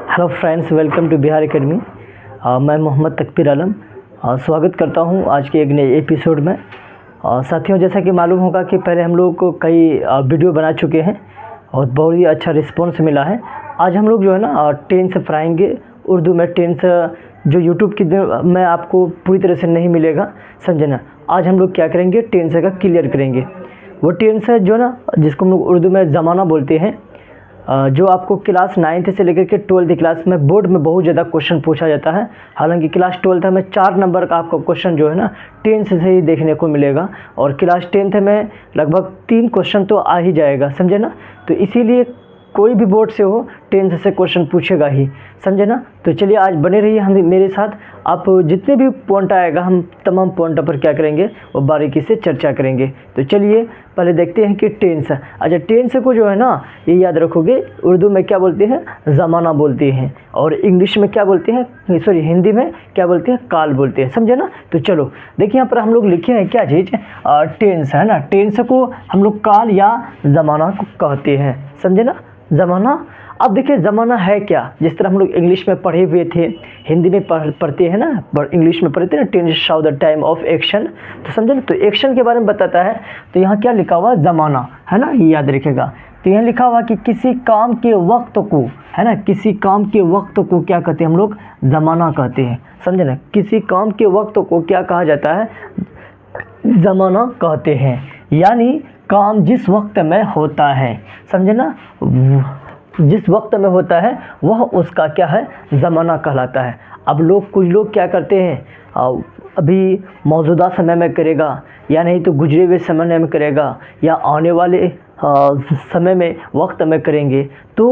Hello friends, welcome to Bihar Academy. मैं मोहम्मद तकबीर आलम स्वागत करता हूं आज के एक नए एपिसोड में। साथियों, जैसा कि मालूम होगा कि पहले हम लोग को कई वीडियो बना चुके हैं और बहुत ही अच्छा रिस्पांस मिला है। आज हम लोग जो है ना टेंस पढ़ाएंगे उर्दू में। टेंस जो यूट्यूब की में आपको पूरी तरह से नहीं मिलेगा, समझे ना। आज हम लोग क्या करेंगे, टेंस का क्लियर करेंगे। वो टेंस है जो ना जिसको हम लोग उर्दू में ज़माना बोलते हैं, जो आपको क्लास 9th से लेकर के 12th क्लास में बोर्ड में बहुत ज़्यादा क्वेश्चन पूछा जाता है। हालांकि क्लास 12th में 4 नंबर का आपको क्वेश्चन जो है ना टेंस से ही देखने को मिलेगा, और क्लास 10th में लगभग 3 क्वेश्चन तो आ ही जाएगा, समझे ना। तो इसीलिए कोई भी बोर्ड से हो टेंस से क्वेश्चन पूछेगा ही, समझे ना। तो चलिए आज बने रहिए हम मेरे साथ। आप जितने भी पॉइंट आएगा हम तमाम पॉइंटों पर क्या करेंगे, वो बारीकी से चर्चा करेंगे। तो चलिए पहले देखते हैं कि टेंस। अच्छा, टेंस को जो है ना ये याद रखोगे, उर्दू में क्या बोलते हैं, ज़माना बोलते हैं, और इंग्लिश में क्या बोलते हैं, सॉरी हिंदी में क्या बोलते हैं, काल बोलते हैं, समझे ना। तो चलो देखिए यहाँ पर हम लोग लिखे हैं क्या चीज़, टेंस है ना। टेंस को हम लोग काल या ज़माना को कहते हैं, समझे ना, ज़माना। अब देखिए ज़माना है क्या, जिस तरह हम लोग इंग्लिश में पढ़े हुए थे, हिंदी में पढ़ते हैं ना, इंग्लिश में पढ़ते हैं ना, tense show the time of action. तो समझे ना, तो एक्शन के बारे में बताता है। तो यहाँ क्या लिखा हुआ, ज़माना है ना, ये याद रखेगा। तो यहाँ लिखा हुआ कि किसी काम के वक्त को, है ना, किसी काम के वक्त को क्या कहते हैं हम लोग, ज़माना कहते हैं, समझे ना। किसी काम के वक्त को क्या कहा जाता है, ज़माना कहते हैं। यानी काम जिस वक्त में होता है, समझे ना, जिस वक्त में होता है वह उसका क्या है, ज़माना कहलाता है। अब कुछ लोग क्या करते हैं, अभी मौजूदा समय में करेगा, या नहीं तो गुजरे हुए समय में करेगा, या आने वाले समय में वक्त में करेंगे। तो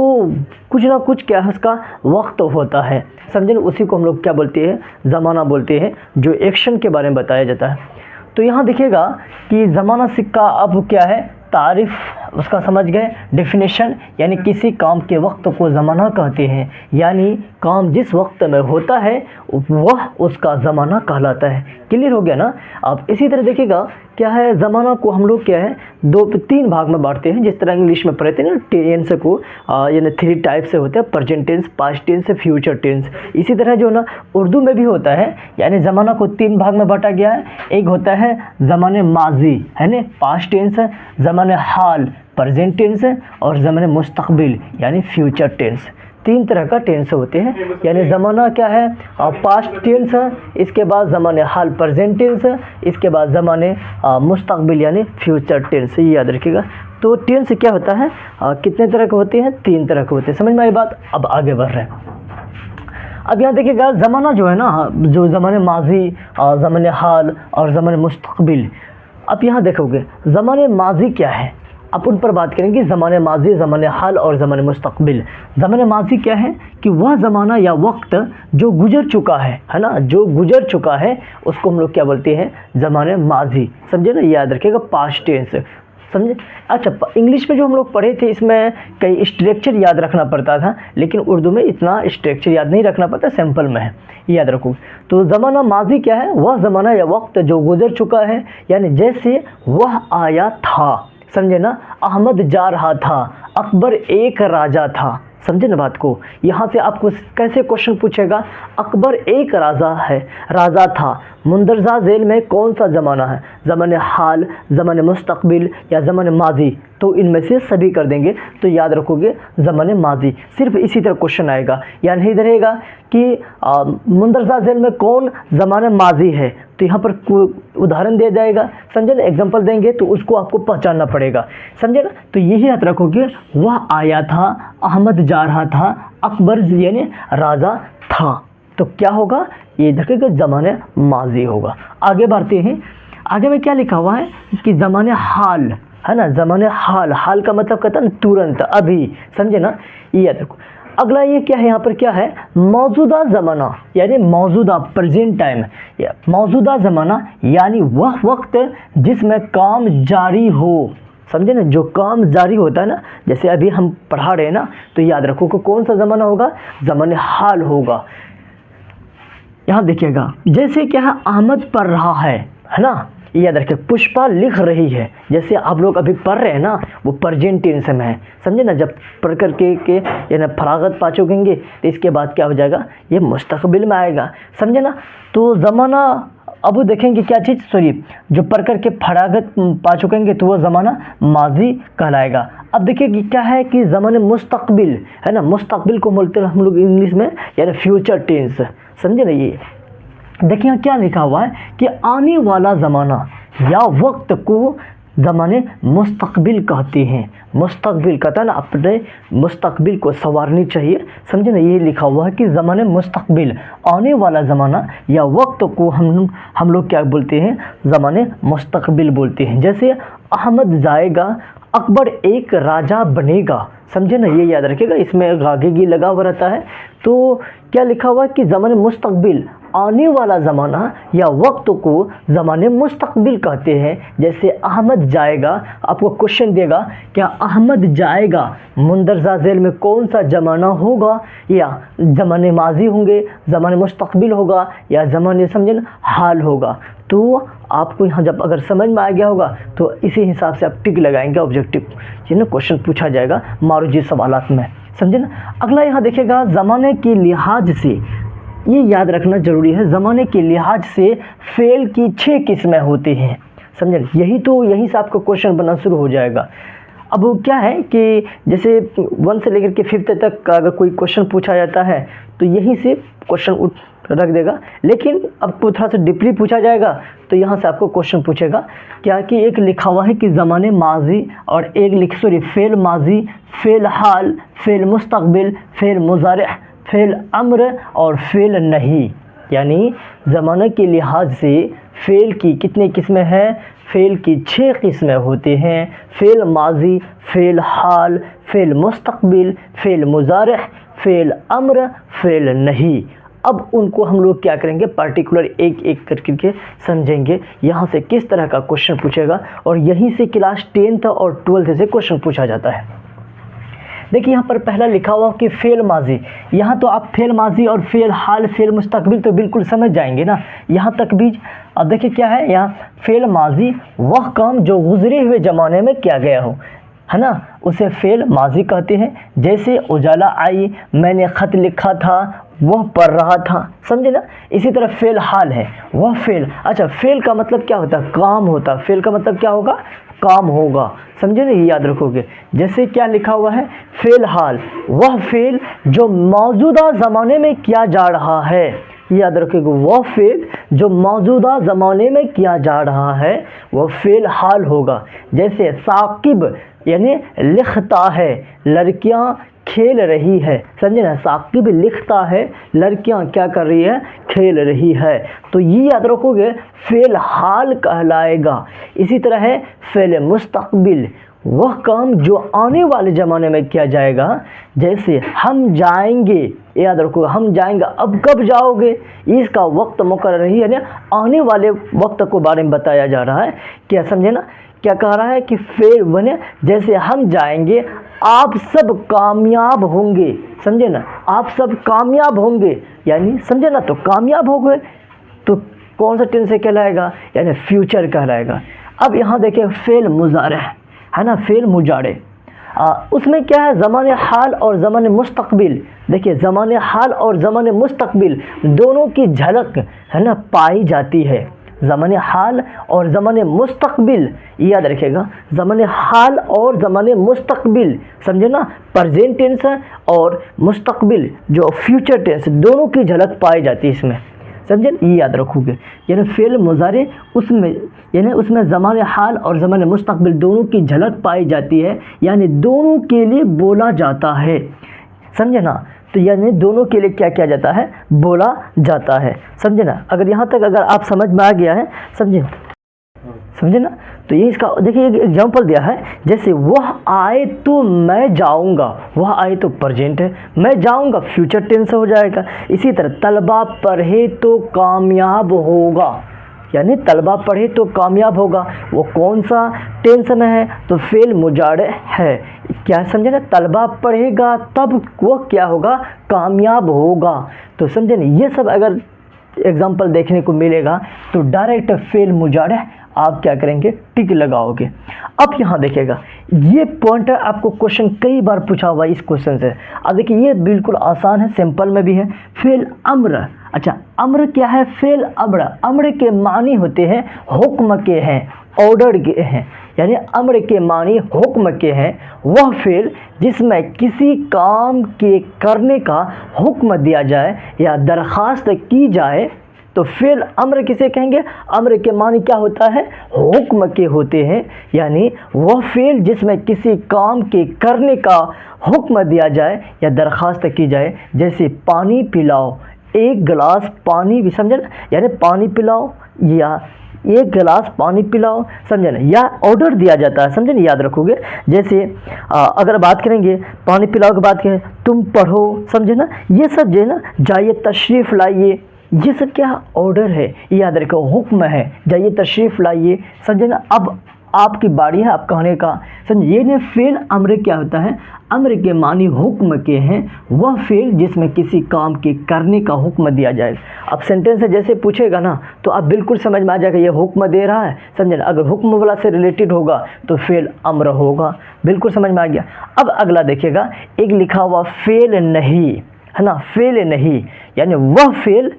कुछ ना कुछ क्या है उसका वक्त होता है, समझे ना। उसी को हम लोग क्या बोलते हैं, ज़माना बोलते हैं, जो एक्शन के बारे में बताया जाता है। तो यहाँ देखिएगा कि ज़माना सिक्का अब क्या है, तारीफ़ उसका समझ गए, डेफिनेशन, यानी किसी काम के वक्त को ज़माना कहते हैं। यानी काम जिस वक्त में होता है वह उसका ज़माना कहलाता है। क्लियर हो गया ना। अब इसी तरह देखिएगा क्या है, ज़माना को हम लोग क्या है 2-3 भाग में बांटते हैं। जिस तरह इंग्लिश में पढ़ते हैं ना टेंस को, यानी 3 टाइप से होते हैं, present tense, past tense, future tense. इसी तरह जो ना उर्दू में भी होता है, यानी ज़माना को 3 भाग में बांटा गया है। एक होता है ज़माने माजी, है ना, पास्ट टेंस, ज़माने हाल, प्रेजेंट टेंस, और ज़माने मुस्तकबिल यानी फ्यूचर टेंस। 3 तरह का टेंस होते हैं। यानी ज़माना क्या है, पास्ट टेंस, इसके बाद ज़माने हाल प्रेजेंट टेंस, इसके बाद ज़माने मुस्तकबिल यानी फ्यूचर टेंस, ये याद रखिएगा। तो टेंस क्या होता है, कितने तरह के होते हैं, 3 तरह के होते हैं। समझ में आई बात। अब आगे बढ़ रहे हैं। अब यहाँ देखिएगा ज़माना जो है ना, जो ज़माने माजी, ज़माने हाल और ज़माने मुस्तकबिल। अब यहाँ देखोगे ज़माने माजी क्या है, अब उन पर बात करेंगे। ज़माने माजी, ज़माने हाल और ज़माने मुस्तकबिल। ज़माने माजी क्या है कि वह ज़माना या वक्त जो गुजर चुका है ना, जो गुजर चुका है उसको हम लोग क्या बोलते हैं, ज़माने माजी, समझे ना, याद रखिएगा, पास्ट टेंस, समझे। अच्छा, इंग्लिश में जो हम लोग पढ़े थे इसमें कई स्ट्रक्चर याद रखना पड़ता था, लेकिन उर्दू में इतना स्ट्रक्चर याद नहीं रखना पड़ता, सिंपल में है, याद रखो। तो ज़माना माजी क्या है, वह ज़माना या वक्त जो गुजर चुका है, यानी जैसे वह आया था, समझे ना, अहमद जा रहा था, अकबर एक राजा था, समझे ना बात को। यहाँ से आपको कैसे क्वेश्चन पूछेगा, अकबर एक राजा था, मुंदरजा झेल में कौन सा ज़माना है, ज़माने हाल, ज़माने मुस्तकबिल या ज़माने माजी। तो इनमें से सभी कर देंगे, तो याद रखोगे ज़माने माजी। सिर्फ इसी तरह क्वेश्चन आएगा, या नहीं रहेगा कि मुंदरजा झेल में कौन ज़माने माजी है, तो यहाँ पर उदाहरण दिया जाएगा, समझे ना, एग्जाम्पल देंगे तो उसको आपको पहचानना पड़ेगा, समझे ना। तो यही याद रखोगे, वह आया था, अहमद जा रहा था, अकबर यानी राजा था। तो क्या होगा, ये देखिएगा ज़माने माजी होगा। आगे बढ़ते हैं। आगे में क्या लिखा हुआ है कि ज़माने हाल, है ना, ज़माने हाल, हाल का मतलब कहता है तुरंत, अभी, समझे ना, ये याद रखो। अगला ये क्या है, यहाँ पर क्या है, मौजूदा ज़माना, यानी मौजूदा, प्रेजेंट टाइम, मौजूदा ज़माना यानी वह वक्त जिसमें काम जारी हो, समझे ना, जो काम जारी होता है ना, जैसे अभी हम पढ़ा रहे हैं ना, तो याद रखो कि कौन सा ज़माना होगा, ज़माने हाल होगा। यहाँ देखिएगा जैसे क्या है, अहमद पढ़ रहा है ना, ये याद रखें, पुष्पा लिख रही है, जैसे आप लोग अभी पढ़ रहे हैं ना, वो प्रेजेंट टेंस में है, समझे ना। जब पढ़ कर के यानी फरागत पा चुकेंगे तो इसके बाद क्या हो जाएगा, ये मुस्तकबिल में आएगा, समझे ना। तो ज़माना अब देखेंगे क्या चीज़, सॉरी, जो पढ़ कर के फरागत पा चुकेंगे तो वो ज़माना माजी कहलाएगा। अब देखिए कि क्या है कि ज़माने मुस्तकबिल है ना, मुस्तकबिल को बोलते हैं हम लोग इंग्लिश में यानी फ्यूचर टेंस, समझे ना। ये देखिए यहाँ क्या लिखा हुआ है कि आने वाला ज़माना या वक्त को ज़माने मुस्तकबिल कहते हैं। मुस्तकबिल कहता है ना, अपने मुस्तकबिल को संवारनी चाहिए, समझे ना। ये लिखा हुआ है कि ज़माने मुस्तकबिल, आने वाला ज़माना या वक्त को हम लोग क्या बोलते हैं, ज़माने मुस्तकबिल बोलते हैं। जैसे अहमद जाएगा, अकबर एक राजा बनेगा, समझे ना। ये याद रखिएगा, इसमें गागेगी लगा हुआ रहता है। तो क्या लिखा हुआ है कि ज़माने मुस्तकबिल, आने वाला ज़माना या वक्त को ज़माने मुस्तकबिल कहते हैं। जैसे अहमद जाएगा, आपको क्वेश्चन देगा क्या अहमद जाएगा मुंदरजा झेल में कौन सा ज़माना होगा, या ज़माने माजी होंगे, ज़माने मुस्तकबिल होगा, या ज़माने समझे ना हाल होगा। तो आपको यहाँ जब अगर समझ में आ गया होगा तो इसी हिसाब से आप टिक लगाएंगे, ऑब्जेक्टिव ये ना क्वेश्चन पूछा जाएगा मारूजी सवालात में, समझे ना। अगला यहाँ देखिएगा, ज़माने के लिहाज से, ये याद रखना ज़रूरी है, ज़माने के लिहाज से फ़ेल की 6 किस्में होती हैं, समझे। यहीं से आपका क्वेश्चन बनना शुरू हो जाएगा। अब वो क्या है कि जैसे 1 से लेकर के 5th तक का अगर कोई क्वेश्चन पूछा जाता है तो यहीं से क्वेश्चन रख देगा, लेकिन अब थोड़ा सा डीपली पूछा जाएगा तो यहाँ से आपको क्वेश्चन पूछेगा क्या कि एक लिखा हुआ है कि ज़माने माजी और एक फ़ेल माजी, फ़ेल हाल, फ़ेल मुस्तकबिल, फ़ेल मुज़ारिह, फ़ेल अम्र और फ़ेल नहीं। यानी ज़माने के लिहाज से फ़ेल की कितनी किस्में हैं, फ़ेल की 6 किस्में होती हैं। फ़ेल माजी, फ़ेल हाल, फ़ेल मुस्तकबिल, फ़ेल मुज़ारिह, फ़ेल अम्र, फ़ेल नहीं। अब उनको हम लोग क्या करेंगे, पार्टिकुलर एक एक करके समझेंगे यहाँ से किस तरह का क्वेश्चन पूछेगा, और यहीं से क्लास 10th और 12th से क्वेश्चन पूछा जाता है। देखिए यहाँ पर पहला लिखा हुआ कि फ़ेल माजी, यहाँ तो आप फ़ेल माजी और फ़ेल हाल, फ़ेल मुस्तकबिल तो बिल्कुल समझ जाएंगे ना, यहाँ तक भी। अब देखिए क्या है यहाँ, फ़ेल माजी वह काम जो गुज़रे हुए ज़माने में किया गया हो, है ना, उसे फ़ेल माजी कहते हैं। जैसे उजाला आई, मैंने ख़त लिखा था, वह पढ़ रहा था, समझे ना। इसी तरह फ़ेल हाल है, वह फ़ेल, अच्छा फ़ेल का मतलब क्या होता है, काम होता है, फ़ेल का मतलब क्या होगा, काम होगा, समझे ना, ये याद रखोगे। जैसे क्या लिखा हुआ है, फ़ेल हाल वह फ़ेल जो मौजूदा ज़माने में किया जा रहा है, याद रखोगे, वह फ़ेल जो मौजूदा ज़माने में किया जा रहा है वह फ़ेल हाल होगा। जैसे साकिब यानी लिखता है, लड़कियां खेल रही है, समझे ना, साकिब लिखता है, लड़कियां क्या कर रही है, खेल रही है। तो ये याद रखोगे, फ़ेल हाल कहलाएगा। इसी तरह है फ़ेल मुस्तकबिल, वह काम जो आने वाले ज़माने में किया जाएगा। जैसे हम जाएंगे, याद रखो, हम जाएंगे, अब कब जाओगे, इसका वक्त मुकर्रर नहीं है ना, आने वाले वक्त को बारे में बताया जा रहा है, क्या समझे ना। क्या कह रहा है कि फ़ेल बने, जैसे हम जाएंगे, आप सब कामयाब होंगे, समझे ना, आप सब कामयाब होंगे, यानी समझे ना, तो कामयाब हो गए तो कौन सा टेंस से कहलाएगा, यानी फ्यूचर कहलाएगा। अब यहाँ देखिए फ़ेल मुज़ारिह है ना, फ़ेल मुजारे, उसमें क्या है, ज़माने हाल और ज़माने मुस्तकबिल। देखिए ज़माने हाल और ज़माने मुस्तकबिल दोनों की झलक है ना पाई जाती है। ज़माने हाल और ज़माने मुस्तकबिल, याद रखिएगा, ज़माने हाल और ज़माने मुस्तकबिल, समझे ना, प्रेजेंट टेंस और मुस्तकबिल जो फ्यूचर टेंस, दोनों की झलक पाई जाती है इसमें, समझे, ये याद रखोगे। यानी फ़ेल मुज़ारे उसमें, यानी उसमें ज़माने हाल और ज़माने मुस्तकबिल दोनों की झलक पाई जाती है, यानी दोनों के लिए बोला जाता है, समझे ना। तो यानी दोनों के लिए क्या किया जाता है, बोला जाता है, समझे ना। अगर यहाँ तक अगर आप समझ में आ गया है, समझे ना। तो ये इसका देखिए एक एग्जांपल दिया है, जैसे वह आए तो मैं जाऊंगा, वह आए तो प्रेजेंट है, मैं जाऊंगा फ्यूचर टेंस हो जाएगा। इसी तरह तलबा पढ़े तो कामयाब होगा, यानी तलबा पढ़े तो कामयाब होगा, वो कौन सा टेंस में है, तो फ़ेल मुजारे है, क्या समझे ना, तलबा पढ़ेगा तब वो क्या होगा, कामयाब होगा। तो समझे ना, ये सब अगर एग्जाम्पल देखने को मिलेगा तो डायरेक्ट फ़ेल मुजारे आप क्या करेंगे, टिक लगाओगे। अब यहाँ देखिएगा, ये पॉइंट है, आपको क्वेश्चन कई बार पूछा हुआ इस क्वेश्चन से। अब देखिए ये बिल्कुल आसान है, सिंपल में भी है। फेल अम्र, अच्छा अम्र क्या है, फेल अम्र, अम्र के मानी होते हैं हुक्म के हैं, ऑर्डर के हैं, यानी अम्र के मानी हुक्म के हैं। वह फेल जिसमें किसी काम के करने का हुक्म दिया जाए या दरख्वास्त की जाए, तो फेल अम्र किसे कहेंगे, अम्र के मानी क्या होता है, हुक्म के होते हैं। यानी वह फेल जिसमें किसी काम के करने का हुक्म दिया जाए या दरख्वास्त की जाए, जैसे पानी पिलाओ, एक गिलास पानी भी, समझे ना, यानी पानी पिलाओ या एक गिलास पानी पिलाओ, समझे ना, या ऑर्डर दिया जाता है, समझे ना, याद रखोगे। जैसे अगर बात करेंगे पानी पिलाओ की बात करें, तुम पढ़ो, समझे ना, ये सब जो है ना, जाइए तशरीफ़ लाइए, ये सब क्या ऑर्डर है, याद रखो, हुक्म है, जाइए तशरीफ़ लाइए, समझे ना। अब आपकी बारी है आप कहने का, समझे। ये ने फेल अम्र क्या होता है, अम्र के मानी हुक्म के हैं, वह फेल जिसमें किसी काम के करने का हुक्म दिया जाए। अब सेंटेंस से जैसे पूछेगा ना, तो आप बिल्कुल समझ में आ जाएगा ये हुक्म दे रहा है, समझे ना। अगर हुक्म वाला से रिलेटेड होगा तो फेल अम्र होगा, बिल्कुल समझ में आ गया। अब अगला देखिएगा, एक लिखा हुआ फेल नहीं, है ना, फेल नहीं, यानी वह फेल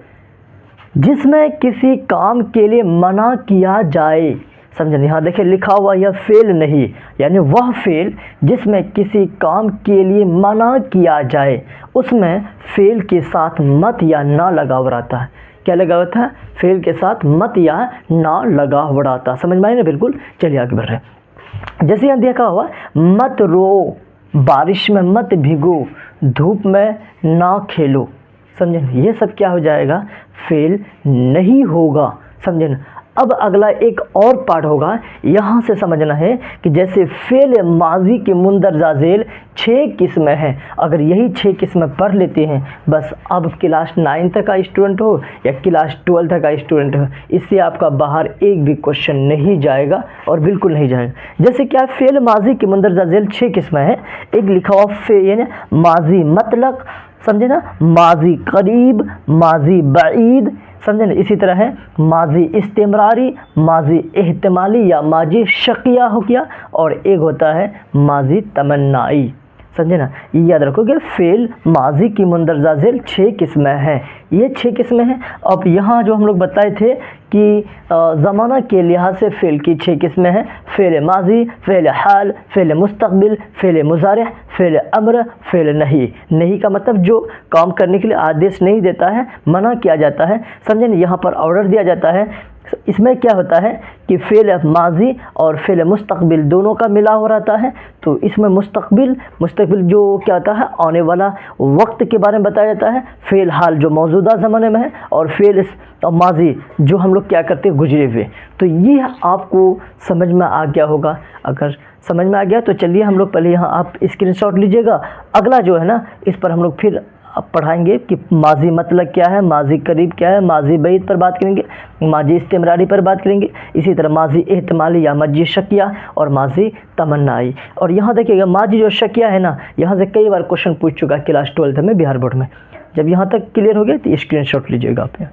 जिसमें किसी काम के लिए मना किया जाए, समझे। यहाँ देखिए लिखा हुआ यह फेल नहीं, यानी वह फेल जिसमें किसी काम के लिए मना किया जाए, उसमें फेल के साथ मत या ना लगा हुआ रहता है। क्या लगा हुआ था, फेल के साथ मत या ना लगा हुआ रहता, समझ में आए ना, बिल्कुल। चलिए आगे बढ़ रहे हैं। जैसे यहाँ देखा हुआ, मत रो, बारिश में मत भिगो, धूप में ना खेलो, समझे। ये सब क्या हो जाएगा, फेल नहीं होगा, समझे ना। अब अगला एक और पार्ट होगा, यहाँ से समझना है कि जैसे फेल माजी के मुंदरजा झेल 6 किस्में हैं। अगर यही 6 किस्में पढ़ लेते हैं बस, अब क्लास 9 तक का स्टूडेंट हो या क्लास 12 तक का स्टूडेंट हो, इससे आपका बाहर एक भी क्वेश्चन नहीं जाएगा और बिल्कुल नहीं जाएगा। जैसे क्या, फेल माजी के मुंदरजा झेल 6 किस्में हैं। एक लिखा हुआ फेल माजी मतलब, समझे ना, माजी करीब, माजी बाईद, समझे ना। इसी तरह है माजी इस्तेमरारी, माजी एहतमाली या माजी शकिया हो गया, और एक होता है माजी तमन्नाई, समझे ना। ये याद रखोगे, फेल माजी की मुंदरजा झेल 6 किस्में हैं, ये 6 किस्में हैं। अब यहाँ जो हम लोग बताए थे कि ज़माना के लिहाज से फ़ेल की 6 किस्में हैं, फ़ेल माजी, फ़ेल हाल, फ़ेल मुस्तक़बिल, फ़ेल मुज़ारिह, फ़ेल अम्र, फ़ेल नहीं। नहीं का मतलब जो काम करने के लिए आदेश नहीं देता है, मना किया जाता है, समझे ना, यहाँ पर ऑर्डर दिया जाता है। इसमें क्या होता है कि फ़ेल माजी और फ़ेल मुस्तक़बिल दोनों का मिला हो रहता है। तो इसमें मुस्तक़बिल जो क्या होता है, आने वाला वक्त के बारे में बताया जाता है। फ़ेल हाल जो मौजूदा ज़माने में है, और फ़ेल माजी जो हम लोग क्या करते हैं, गुजरे हुए। तो ये आपको समझ में आ गया होगा। अगर समझ में आ गया तो चलिए हम लोग पहले यहाँ आप स्क्रीनशॉट लीजिएगा। अगला जो है ना, इस पर हम लोग फिर पढ़ाएंगे कि माजी मतलब क्या है, माजी करीब क्या है, माजी बईद पर बात करेंगे, माजी इस्तेमरारी पर बात करेंगे, इसी तरह माजी एहतमाली या माजी शकिया और माजी तमन्नाई। और यहाँ देखिएगा, माजी जो शकिया है ना, यहाँ से कई बार क्वेश्चन पूछ चुका है क्लास 12 में बिहार बोर्ड में। जब यहाँ तक क्लियर हो गया तो स्क्रीनशॉट लीजिएगा आप यहाँ।